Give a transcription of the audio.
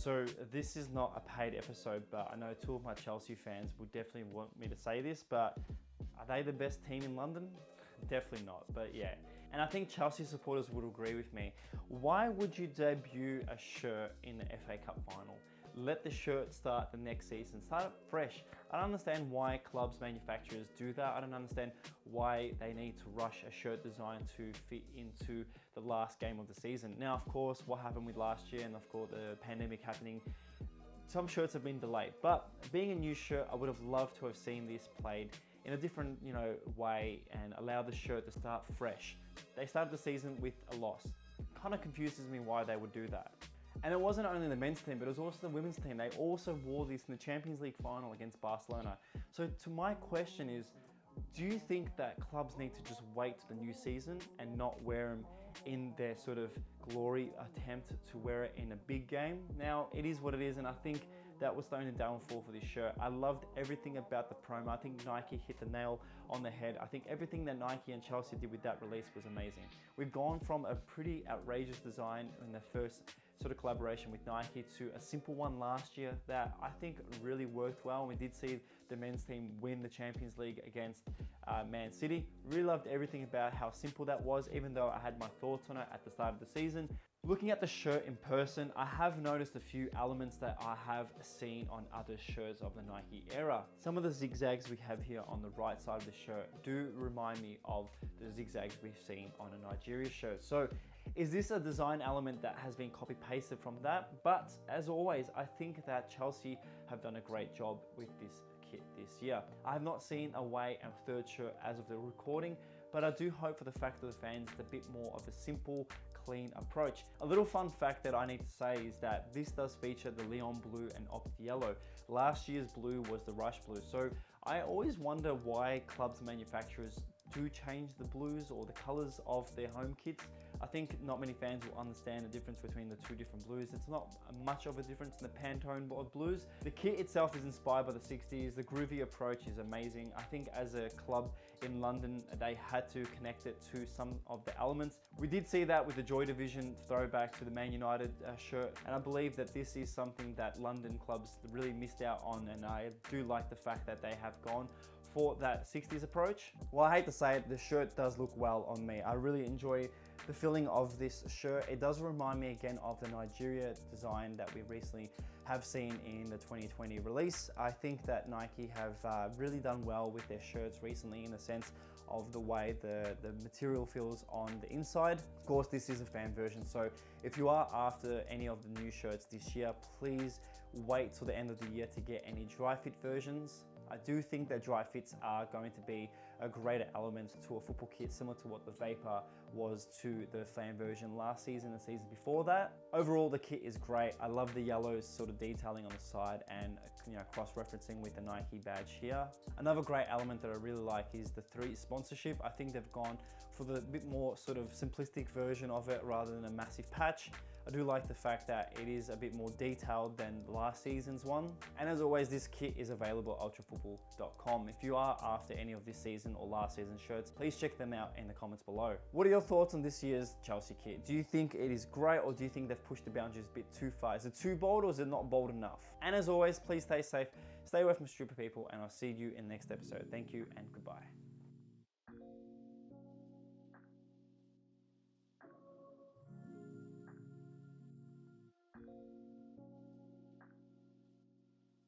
So this is not a paid episode, but I know two of my Chelsea fans would definitely want me to say this, but are they the best team in London? Definitely not, but yeah. And I think Chelsea supporters would agree with me. Why would you debut a shirt in the FA Cup final? Let the shirt start the next season, start it fresh. I don't understand why clubs, manufacturers do that. I don't understand why they need to rush a shirt design to fit into the last game of the season. Now, of course, what happened with last year and of course the pandemic happening, some shirts have been delayed, but being a new shirt, I would have loved to have seen this played in a different, way and allow the shirt to start fresh. They started the season with a loss. Kind of confuses me why they would do that. And it wasn't only the men's team, but it was also the women's team. They also wore this in the Champions League final against Barcelona. So to my question is, do you think that clubs need to just wait to the new season and not wear them in their sort of glory attempt to wear it in a big game? Now, it is what it is, and I think that was the only downfall for this shirt. I loved everything about the promo. I think Nike hit the nail on the head. I think everything that Nike and Chelsea did with that release was amazing. We've gone from a pretty outrageous design in the first sort of collaboration with Nike to a simple one last year that I think really worked well. We did see the men's team win the Champions League against Man City. Really loved everything about how simple that was, even though I had my thoughts on it at the start of the season. Looking at the shirt in person, I have noticed a few elements that I have seen on other shirts of the Nike era. Some of the zigzags we have here on the right side of the shirt do remind me of the zigzags we've seen on a Nigeria shirt. So is this a design element that has been copy pasted from that? But as always, I think that Chelsea have done a great job with this kit this year. I have not seen away and third shirt as of the recording, but I do hope for the fact of the fans it's a bit more of a simple, clean approach. A little fun fact that I need to say is that this does feature the Leon blue and Opt yellow. Last year's blue was the Rush blue. So I always wonder why clubs, manufacturers do change the blues or the colors of their home kits. I think not many fans will understand the difference between the two different blues. It's not much of a difference in the Pantone blues. The kit itself is inspired by the 60s. The groovy approach is amazing. I think as a club in London, they had to connect it to some of the elements. We did see that with the Joy Division throwback to the Man United shirt. And I believe that this is something that London clubs really missed out on. And I do like the fact that they have gone for that 60s approach. Well, I hate to say it, the shirt does look well on me. I really enjoy the feeling of this shirt. It does remind me again of the Nigeria design that we recently have seen in the 2020 release. I think that Nike have really done well with their shirts recently in the sense of the way the material feels on the inside. Of course, this is a fan version, so if you are after any of the new shirts this year, please wait till the end of the year to get any dry fit versions. I do think that dry fits are going to be a greater element to a football kit, similar to what the Vapor was to the fan version last season and the season before that. Overall, the kit is great. I love the yellow sort of detailing on the side and cross-referencing with the Nike badge here. Another great element that I really like is the 3 sponsorship. I think they've gone for the bit more sort of simplistic version of it rather than a massive patch. I do like the fact that it is a bit more detailed than last season's one. And as always, this kit is available at ultrafootball.com. If you are after any of this season or last season's shirts, please check them out in the comments below. What are your thoughts on this year's Chelsea kit? Do you think it is great, or do you think they've pushed the boundaries a bit too far? Is it too bold, or is it not bold enough? And as always, please stay safe, stay away from stupid people, and I'll see you in the next episode. Thank you and goodbye.